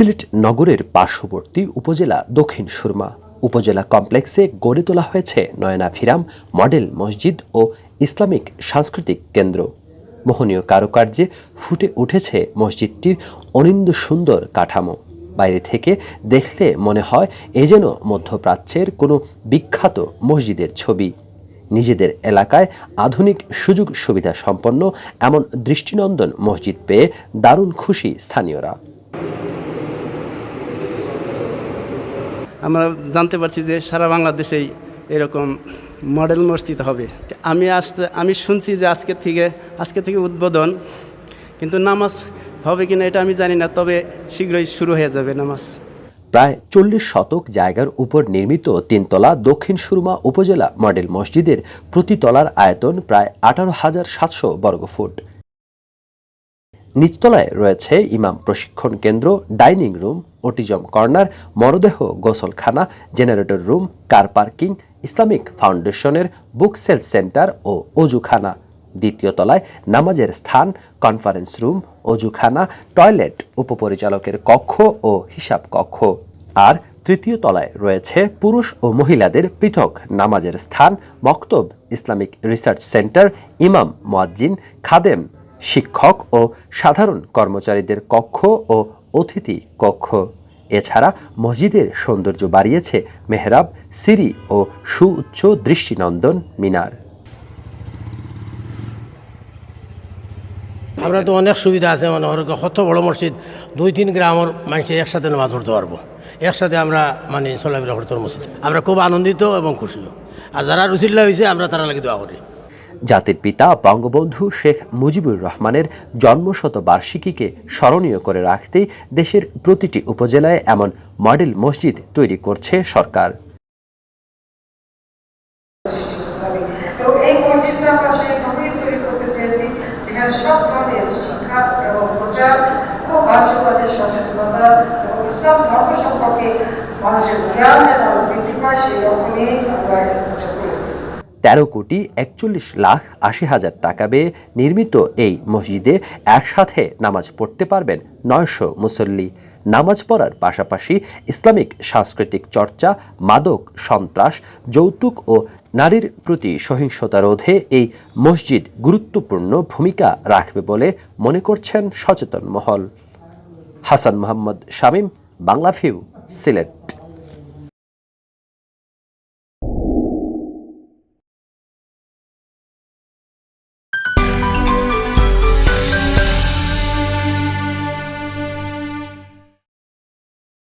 সিলেট নগরের পার্শ্ববর্তী উপজেলা দক্ষিণ সুরমা উপজেলা কমপ্লেক্সে গড়ে তোলা হয়েছে নয়নাভিরাম মডেল মসজিদ ও ইসলামিক সাংস্কৃতিক কেন্দ্র। মোহনীয় কারুকার্যে ফুটে উঠেছে মসজিদটির অনিন্দ সুন্দর কাঠামো। বাইরে থেকে দেখলে মনে হয় এ যেন মধ্যপ্রাচ্যের কোনো বিখ্যাত মসজিদের ছবি। নিজেদের এলাকায় আধুনিক সুযোগ সুবিধা সম্পন্ন এমন দৃষ্টিনন্দন মসজিদ পেয়ে দারুণ খুশি স্থানীয়রা। আমরা জানতে পারছি যে সারা বাংলাদেশেই এরকম মডেল মসজিদ হবে। আমি শুনছি যে আজকে থেকে উদ্বোধন, কিন্তু নামাজ হবে কিনা এটা আমি জানি না, তবে শীঘ্রই শুরু হয়ে যাবে নামাজ। প্রায় 40 শতক জায়গার উপর নির্মিত 3 তলা দক্ষিণ সুরমা উপজেলা মডেল মসজিদের প্রতি তলার আয়তন প্রায় 18,700 বর্গফুট। নিচতলায় রয়েছে ইমাম প্রশিক্ষণ কেন্দ্র, ডাইনিং রুম, অটিজম কর্নার, মরদেহ গোসলখানা, generator room, car parking, Islamic ফাউন্ডেশনের বুক সেল সেন্টার ও অজুখানা। দ্বিতীয় তলায় নামাজের স্থান, কনফারেন্স রুম, অজুখানা, টয়লেট, উপপরিচালকের কক্ষ ও হিসাব কক্ষ। আর তৃতীয় তলায় রয়েছে পুরুষ ও মহিলাদের পৃথক নামাজের স্থান, মক্তব, ইসলামিক রিসার্চ সেন্টার, ইমাম, মুয়াজ্জিন, খাদেম, শিক্ষক ও সাধারণ কর্মচারীদের কক্ষ ও অতিথি কক্ষ। এছাড়া মসজিদের সৌন্দর্য বাড়িয়েছে মেহরাব, সিঁড়ি ও সুউচ্চ দৃষ্টিনন্দন মিনার। আমরা তো অনেক সুবিধা আছে, মানে কত বড় মসজিদ, 2-3 গ্রামের মানুষের একসাথে নামাজ পড়তে পারবো, একসাথে আমরা চলাফেরা করতে পারবো মসজিদ। আমরা খুব আনন্দিত এবং খুশি, আর যারা রুচিল্লা হয়েছে আমরা তারা লাগি দোয়া করি। জাতির পিতা বঙ্গবন্ধু শেখ মুজিবুর রহমানের জন্মশতবার্ষিকীকে স্মরণীয় করে রাখতেই দেশের প্রতিটি উপজেলায় এমন মডেল মসজিদ তৈরি করছে সরকার। এই মসজিদটা আমরা সেইভাবেই তৈরি করতে চেয়েছি যেখানে সব ধরনের শিক্ষা এবং প্রচার ও মানসিকতার সচেতনতা এবং ইসলাম ধর্ম সম্পর্কে মানুষের জ্ঞান যেন বৃদ্ধি পায় সেই রকমই আমরা করেছি। 13,41,80,000 টাকা ব্যয়ে নির্মিত এই মসজিদে একসাথে নামাজ পড়তে পারবেন 900 মুসল্লি। নামাজ পড়ার পাশাপাশি ইসলামিক সাংস্কৃতিক চর্চা, মাদক, সন্ত্রাস, যৌতুক ও নারীর প্রতি সহিংসতা রোধে এই মসজিদ গুরুত্বপূর্ণ ভূমিকা রাখবে বলে মনে করছেন সচেতন মহল। হাসান মোহাম্মদ শামীম, বাংলা ভিউ, সিলেট।